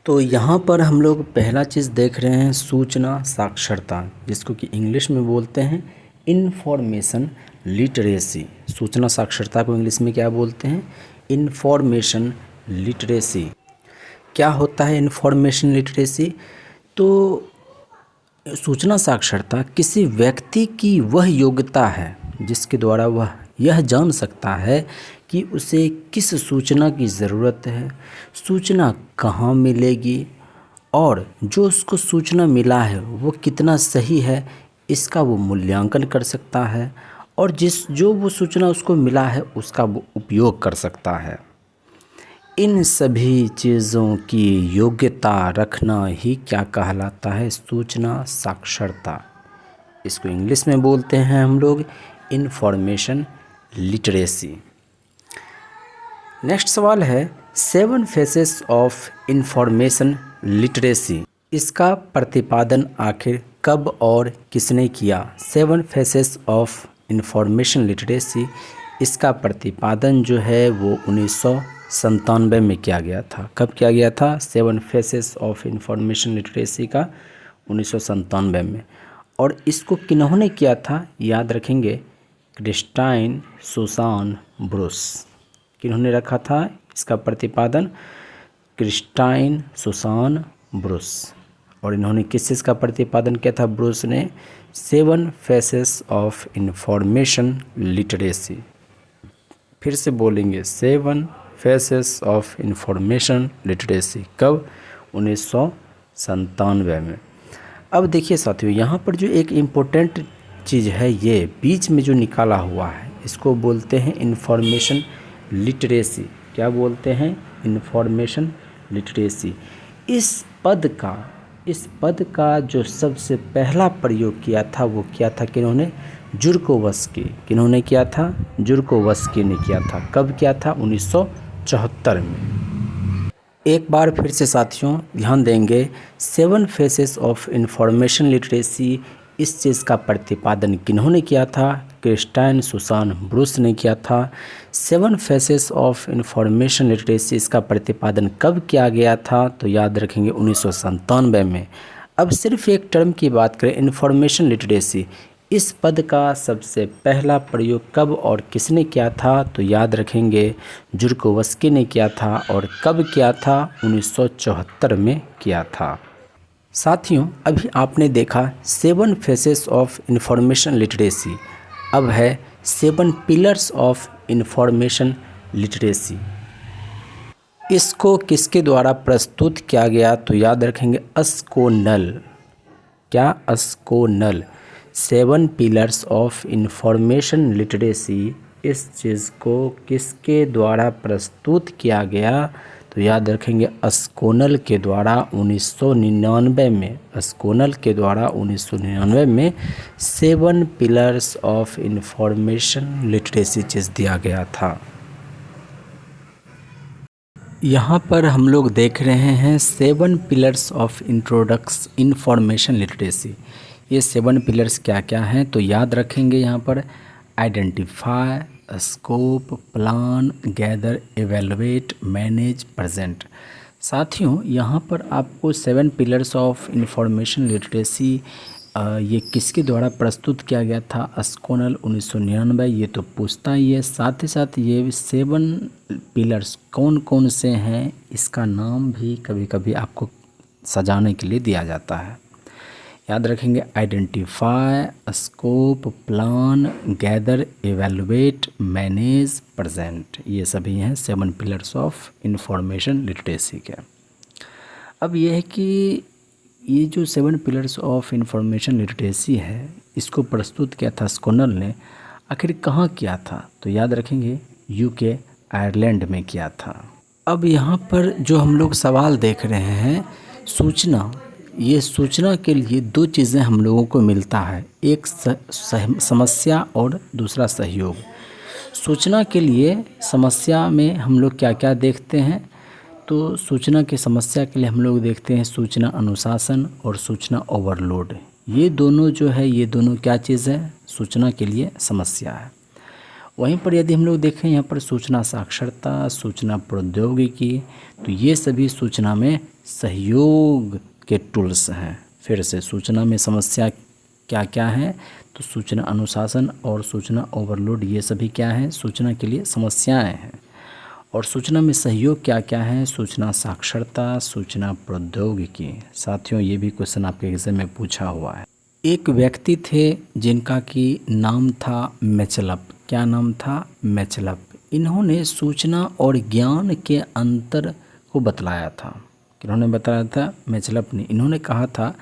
तो यहाँ पर हम लोग पहला चीज़ देख रहे हैं सूचना साक्षरता, जिसको कि इंग्लिश में बोलते हैं इंफॉर्मेशन लिटरेसी। सूचना साक्षरता को इंग्लिश में क्या बोलते हैं? Information literacy. क्या होता है इंफॉर्मेशन लिटरेसी? तो सूचना साक्षरता किसी व्यक्ति की वह योग्यता है जिसके द्वारा वह यह जान सकता है कि उसे किस सूचना की ज़रूरत है, सूचना कहाँ मिलेगी और जो उसको सूचना मिला है वो कितना सही है, इसका वो मूल्यांकन कर सकता है और जो वो सूचना उसको मिला है उसका वो उपयोग कर सकता है। इन सभी चीज़ों की योग्यता रखना ही क्या कहलाता है? सूचना साक्षरता। इसको इंग्लिश में बोलते हैं हम लोग इंफॉर्मेशन लिटरेसी। नेक्स्ट सवाल है 7 फेसेस ऑफ इंफॉर्मेशन लिटरेसी। इसका प्रतिपादन आखिर कब और किसने किया? 7 फेसेस ऑफ इंफॉर्मेशन लिटरेसी, इसका प्रतिपादन जो है वो 1997 में किया गया था। कब किया गया था? 7 फेसेस ऑफ इंफॉर्मेशन लिटरेसी का 1997 में। और इसको किन्होंने किया था? याद रखेंगे, क्रिस्टाइन सुसान ब्रूस। किन्होंने रखा था इसका प्रतिपादन? Christine Susan Bruce. और इन्होंने किस चीज़ का प्रतिपादन किया था ब्रूस ने? 7 फेसेस ऑफ इंफॉर्मेशन लिटरेसी। फिर से बोलेंगे 7 फेसेस ऑफ इंफॉर्मेशन लिटरेसी। कब? 1997 में। अब देखिए साथियों, यहाँ पर जो एक इम्पोर्टेंट चीज़ है, ये बीच में जो निकाला हुआ है इसको बोलते हैं इंफॉर्मेशन लिटरेसी। क्या बोलते हैं? Information literacy. इस पद का जो सबसे पहला प्रयोग किया था वो किया था किन्होंने? जुरकोवस्की। किन्होंने किया था? जुरकोवस्की ने किया था। कब किया था? 1974 में। एक बार फिर से साथियों ध्यान देंगे, 7 फेसेस ऑफ इंफॉर्मेशन लिटरेसी, इस चीज़ का प्रतिपादन किन्होंने किया था? क्रिस्टाइन सुसान ब्रूस ने किया था। 7 फेसेस ऑफ इंफॉर्मेशन लिटरेसी, इसका प्रतिपादन कब किया गया था? तो याद रखेंगे 1997 में। अब सिर्फ एक टर्म की बात करें, इंफॉर्मेशन लिटरेसी, इस पद का सबसे पहला प्रयोग कब और किसने किया था? तो याद रखेंगे जुरकोवस्की ने किया था। और कब किया था? 1974 में किया था। साथियों, अभी आपने देखा 7 फेसेस ऑफ इंफॉर्मेशन लिटरेसी। अब है 7 पिलर्स ऑफ इंफॉर्मेशन लिटरेसी। इसको किसके द्वारा प्रस्तुत किया गया? तो याद रखेंगे अस्कोनल। क्या? अस्कोनल। 7 पिलर्स ऑफ इंफॉर्मेशन लिटरेसी, इस चीज़ को किसके द्वारा प्रस्तुत किया गया? तो याद रखेंगे अस्कोनल के द्वारा 1999 में। अस्कोनल के द्वारा 1999 में 7 पिलर्स ऑफ इंफॉर्मेशन लिटरेसी चीज़ दिया गया था। यहाँ पर हम लोग देख रहे हैं 7 पिलर्स ऑफ इंफॉर्मेशन लिटरेसी। ये 7 पिलर्स क्या क्या हैं? तो याद रखेंगे यहाँ पर identify, scope, plan, gather, evaluate, manage, present. साथियों, यहाँ पर आपको 7 पिलर्स ऑफ इंफॉर्मेशन लिटरेसी ये किसके द्वारा प्रस्तुत किया गया था? अस्कोनल 1999, ये तो पूछता ही है। साथ ही साथ ये 7 पिलर्स कौन कौन से हैं, इसका नाम भी कभी कभी आपको सजाने के लिए दिया जाता है। याद रखेंगे identify, scope, plan, gather, evaluate, manage, present. ये सभी हैं 7 पिलर्स ऑफ इंफॉर्मेशन लिटरेसी के। अब ये है कि ये जो 7 पिलर्स ऑफ इंफॉर्मेशन लिटरेसी है, इसको प्रस्तुत किया था स्कोनल ने। आखिर कहाँ किया था? तो याद रखेंगे यूके, आयरलैंड में किया था। अब यहाँ पर जो हम लोग सवाल देख रहे हैं, सूचना, ये सूचना के लिए 2 चीज़ें हम लोगों को मिलता है, एक समस्या और दूसरा सहयोग। सूचना के लिए समस्या में हम लोग क्या क्या देखते हैं? तो सूचना की समस्या के लिए हम लोग देखते हैं सूचना अनुशासन और सूचना ओवरलोड। ये दोनों जो है, ये दोनों क्या चीज़ है? सूचना के लिए समस्या है। वहीं पर यदि हम लोग देखें यहाँ पर सूचना साक्षरता, सूचना प्रौद्योगिकी, तो ये सभी सूचना में सहयोग के टूल्स हैं। फिर से सूचना में समस्या क्या क्या है, तो सूचना अनुशासन और सूचना ओवरलोड, ये सभी क्या हैं, सूचना के लिए समस्याएं हैं। और सूचना में सहयोग क्या क्या है, सूचना साक्षरता, सूचना प्रौद्योगिकी। साथियों ये भी क्वेश्चन आपके एग्जाम में पूछा हुआ है। एक व्यक्ति थे जिनका कि नाम था मैचलप। क्या नाम था? मैचलप। इन्होंने सूचना और ज्ञान के अंतर को बतलाया था। इन्होंने बताया था, मैचलप ने, इन्होंने कहा था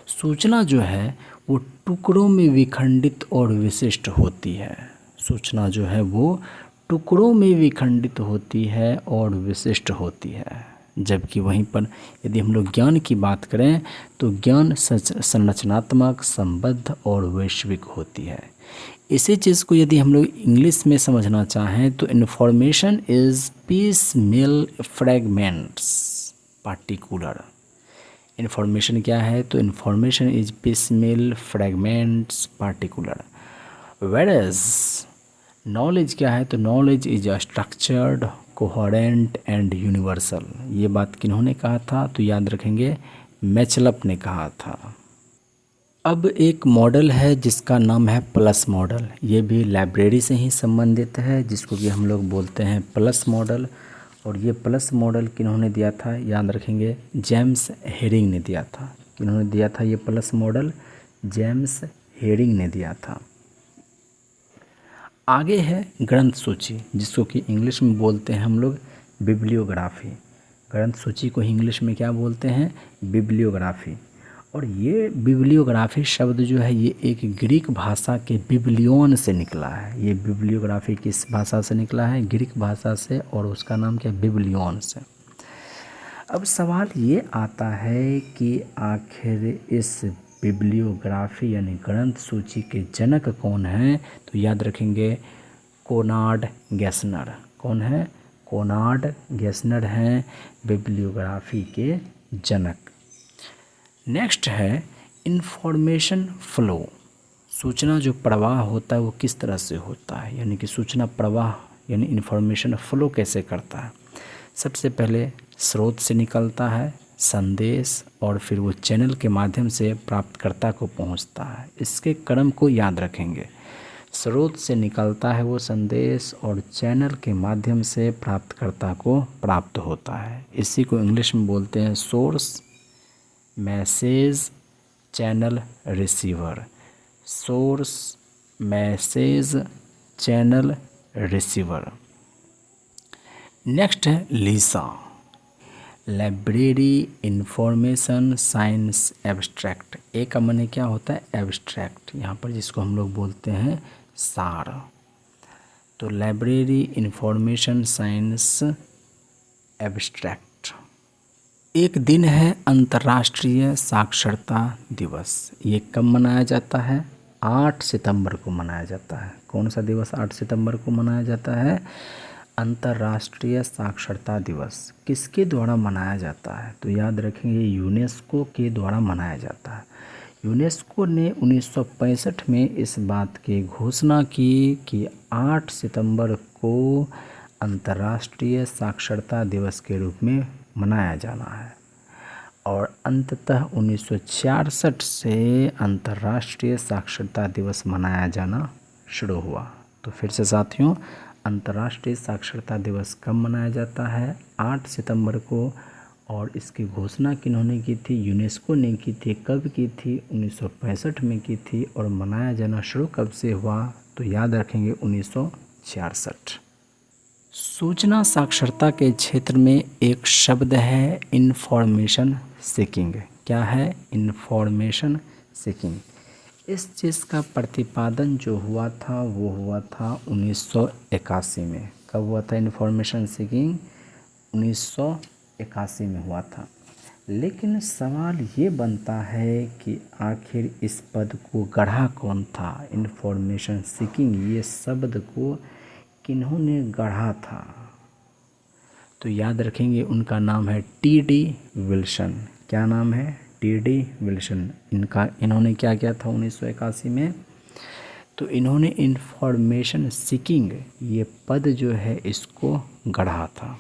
सूचना जो है वो टुकड़ों में विखंडित और विशिष्ट होती है। सूचना जो है वो टुकड़ों में विखंडित होती है और विशिष्ट होती है। जबकि वहीं पर यदि हम लोग ज्ञान की बात करें तो ज्ञान संरचनात्मक, संबद्ध और वैश्विक होती है। इसी चीज़ को यदि हम लोग इंग्लिश में समझना चाहें तो information is piecemeal fragments particular. Information क्या है? तो information is piecemeal fragments particular. Whereas knowledge क्या है? तो knowledge is structured, coherent and universal. ये बात किन्होंने कहा था? तो याद रखेंगे, मैचलप ने कहा था। अब एक मॉडल है जिसका नाम है प्लस मॉडल। ये भी लाइब्रेरी से ही संबंधित है, जिसको कि हम लोग बोलते हैं प्लस मॉडल। और ये प्लस मॉडल किन्होंने दिया था? याद रखेंगे, जेम्स हेरिंग ने दिया था। किन्होंने दिया था ये प्लस मॉडल? जेम्स हेरिंग ने दिया था। आगे है ग्रंथ सूची, जिसको कि इंग्लिश में बोलते हैं हम लोग बिब्लियोग्राफी। ग्रंथ सूची को इंग्लिश में क्या बोलते हैं? बिब्लियोग्राफी। और ये बिब्लियोग्राफी शब्द जो है ये एक ग्रीक भाषा के बिब्लियोन से निकला है। ये बिब्लियोग्राफी किस भाषा से निकला है? ग्रीक भाषा से, और उसका नाम क्या है? बिब्लियोन से। अब सवाल ये आता है कि आखिर इस बिब्लियोग्राफी यानी ग्रंथ सूची के जनक कौन हैं? तो याद रखेंगे, कोनार्ड गैसनर। कौन है? कोनार्ड गैसनर हैं बिब्लियोग्राफी के जनक। नेक्स्ट है इंफॉर्मेशन फ्लो। सूचना जो प्रवाह होता है वो किस तरह से होता है, यानी कि सूचना प्रवाह यानी इंफॉर्मेशन फ्लो कैसे करता है? सबसे पहले स्रोत से निकलता है संदेश, और फिर वो चैनल के माध्यम से प्राप्तकर्ता को पहुंचता है। इसके क्रम को याद रखेंगे, स्रोत से निकलता है वो संदेश और चैनल के माध्यम से प्राप्तकर्ता को प्राप्त होता है। इसी को इंग्लिश में बोलते हैं source, message, channel, receiver. Source, message, channel, receiver. Next है लीसा, लाइब्रेरी इंफॉर्मेशन साइंस एब्स्ट्रैक्ट। ए का माने क्या होता है? एब्स्ट्रैक्ट, यहाँ पर जिसको हम लोग बोलते हैं सार। तो लाइब्रेरी इंफॉर्मेशन साइंस एब्स्ट्रैक्ट। एक दिन है अंतर्राष्ट्रीय साक्षरता दिवस। ये कब मनाया जाता है? 8 सितंबर को मनाया जाता है। कौन सा दिवस 8 सितंबर को मनाया जाता है? अंतर्राष्ट्रीय साक्षरता दिवस। किसके द्वारा मनाया जाता है? तो याद रखेंगे, यूनेस्को के द्वारा मनाया जाता है। यूनेस्को ने 1965 में इस बात की घोषणा की कि 8 सितंबर को अंतर्राष्ट्रीय साक्षरता दिवस के रूप में मनाया जाना है। और अंततः 1966 से अंतर्राष्ट्रीय साक्षरता दिवस मनाया जाना शुरू हुआ। तो फिर से साथियों, अंतर्राष्ट्रीय साक्षरता दिवस कब मनाया जाता है? 8 सितंबर को। और इसकी घोषणा किन्होंने की थी? यूनेस्को ने की थी। कब की थी? 1965 में की थी। और मनाया जाना शुरू कब से हुआ? तो याद रखेंगे, 1966। सूचना साक्षरता के क्षेत्र में एक शब्द है इंफॉर्मेशन सीकिंग। क्या है? Information seeking. इस चीज़ का प्रतिपादन जो हुआ था वो हुआ था 1981 में। कब हुआ था इंफॉर्मेशन सीकिंग? 1981 में हुआ था। लेकिन सवाल ये बनता है कि आखिर इस पद को गढ़ा कौन था? इंफॉर्मेशन सीकिंग ये शब्द को किन्होंने गढ़ा था? तो याद रखेंगे, उनका नाम है टी.डी. विल्सन। क्या नाम है? टी.डी. विल्सन। इन्होंने क्या किया था 1981 में? तो इन्होंने इंफॉर्मेशन सीकिंग ये पद जो है इसको गढ़ा था।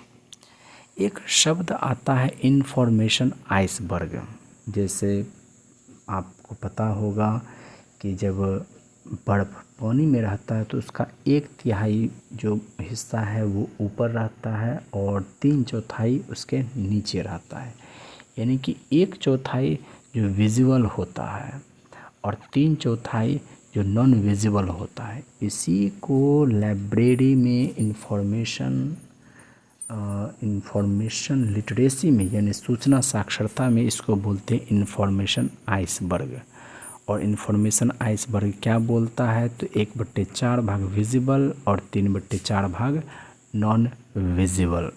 एक शब्द आता है इंफॉर्मेशन आइसबर्ग। जैसे आपको पता होगा कि जब बर्फ़ पानी में रहता है तो उसका 1/3 जो हिस्सा है वो ऊपर रहता है और 3/4 उसके नीचे रहता है। यानी कि 1/4 जो विजिबल होता है और 3/4 जो नॉन विजिबल होता है। इसी को लाइब्रेरी में इंफॉर्मेशन लिटरेसी में यानी सूचना साक्षरता में इसको बोलते हैं इंफॉर्मेशन आइसबर्ग। और इंफॉर्मेशन आइसबर्ग क्या बोलता है तो 1/4 भाग विजिबल और 3/4 भाग नॉन विजिबल।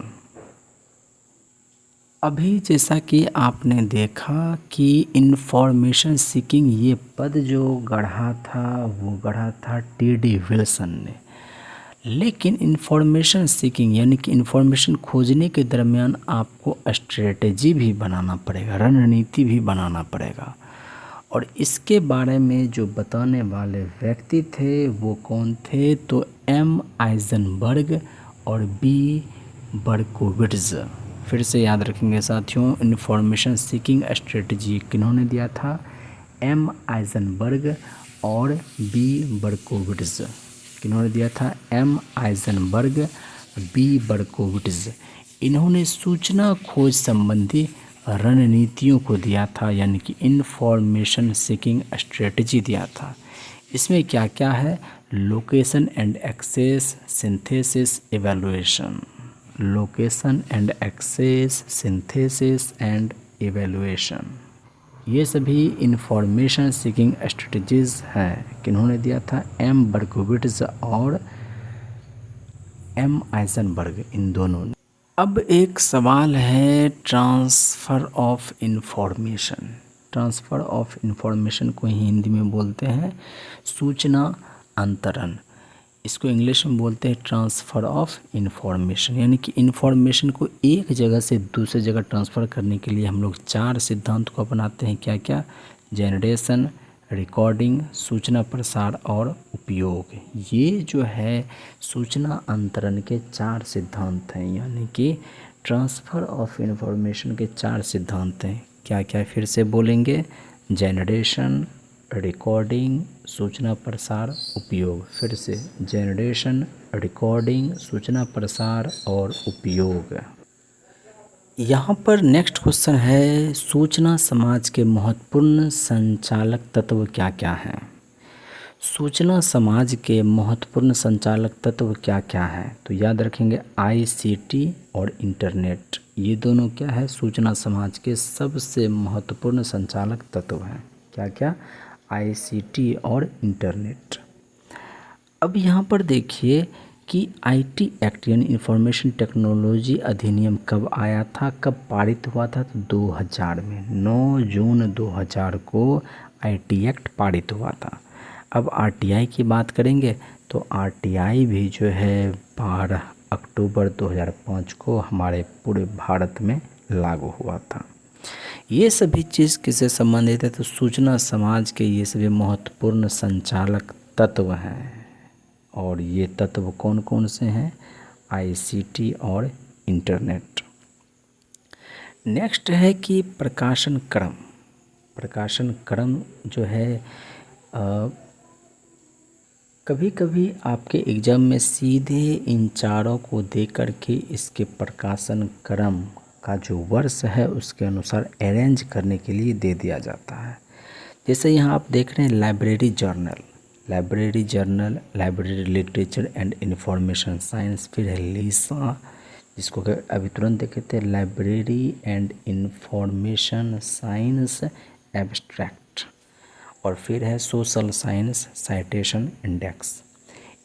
अभी जैसा कि आपने देखा कि इंफॉर्मेशन सीकिंग ये पद जो गढ़ा था वो गढ़ा था टी.डी. विल्सन ने। लेकिन इंफॉर्मेशन सीकिंग यानी कि इंफॉर्मेशन खोजने के दरमियान आपको स्ट्रेटजी भी बनाना पड़ेगा, रणनीति भी बनाना पड़ेगा। और इसके बारे में जो बताने वाले व्यक्ति थे वो कौन थे तो एम आइजनबर्ग और बी बर्कोविट्ज़। फिर से याद रखेंगे साथियों, इंफॉर्मेशन सीकिंग स्ट्रेटजी किन्होंने दिया था, एम आइजनबर्ग और बी बर्कोविट्ज़। किन्होंने दिया था, एम आइजनबर्ग, बी बर्कोविट्ज़। इन्होंने सूचना खोज संबंधी रणनीतियों को दिया था, यानी कि इंफॉर्मेशन सीकिंग स्ट्रेटजी दिया था। इसमें क्या क्या है, location and access, synthesis, evaluation. Location and access, synthesis and evaluation, ये सभी इंफॉर्मेशन सीकिंग स्ट्रेटजीज हैं। किन्होंने दिया था, एम बर्कोविट्ज़ और एम आइजनबर्ग, इन दोनों ने। अब एक सवाल है transfer of information. Transfer of information को हिंदी में बोलते हैं सूचना अंतरण। इसको इंग्लिश में बोलते हैं ट्रांसफ़र ऑफ इंफॉर्मेशन। यानी कि इंफॉर्मेशन को एक जगह से दूसरी जगह ट्रांसफ़र करने के लिए हम लोग 4 सिद्धांत को अपनाते हैं। क्या क्या, जनरेशन, रिकॉर्डिंग, सूचना प्रसार और उपयोग। ये जो है सूचना अंतरण के 4 सिद्धांत हैं, यानी कि ट्रांसफ़र ऑफ इंफॉर्मेशन के 4 सिद्धांत हैं। क्या क्या फिर से बोलेंगे, जनरेशन, रिकॉर्डिंग, सूचना प्रसार, उपयोग। फिर से, जनरेशन, रिकॉर्डिंग, सूचना प्रसार और उपयोग। यहाँ पर नेक्स्ट क्वेश्चन है, सूचना समाज के महत्वपूर्ण संचालक तत्व क्या क्या हैं। सूचना समाज के महत्वपूर्ण संचालक तत्व क्या क्या हैं, तो याद रखेंगे ICT और इंटरनेट। ये दोनों क्या है, सूचना समाज के सबसे महत्वपूर्ण संचालक तत्व हैं। क्या क्या, ICT और इंटरनेट। अब यहाँ पर देखिए कि IT एक्ट यानी इंफॉर्मेशन टेक्नोलॉजी अधिनियम कब आया था, कब पारित हुआ था, तो 2000 में 9 जून 2000 को IT एक्ट पारित हुआ था। अब RTI की बात करेंगे तो RTI भी जो है 12 अक्टूबर 2005 को हमारे पूरे भारत में लागू हुआ था। ये सभी चीज़ किससे संबंधित है, तो सूचना समाज के ये सभी महत्वपूर्ण संचालक तत्व हैं। और ये तत्व कौन कौन से हैं, ICT और इंटरनेट। नेक्स्ट है कि प्रकाशन क्रम। प्रकाशन क्रम जो है कभी कभी आपके एग्ज़ाम में सीधे इन चारों को दे कर के इसके प्रकाशन क्रम का जो वर्ष है उसके अनुसार अरेंज करने के लिए दे दिया जाता है। जैसे यहाँ आप देख रहे हैं library journal, library literature and information science. फिर है लीसा, जिसको अभी तुरंत देखे थे, library and information science abstract. और फिर है सोशल साइंस साइटेशन इंडेक्स।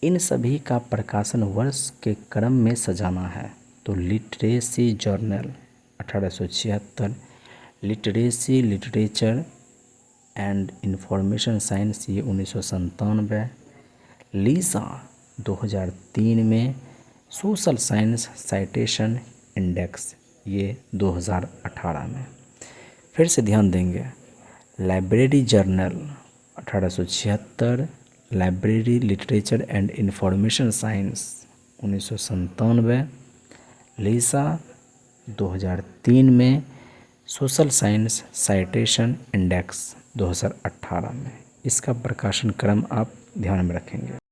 इन सभी का प्रकाशन वर्ष के क्रम में सजाना है। तो literacy journal 1876, literacy literature and information science ये 1997, लीसा 2003 में, सोशल साइंस साइटेशन इंडेक्स ये 2018 में। फिर से ध्यान देंगे, library journal 1876, library literature and information science 1997, लीसा 2003 में, सोशल साइंस साइटेशन इंडेक्स 2018 में। इसका प्रकाशन क्रम आप ध्यान में रखेंगे।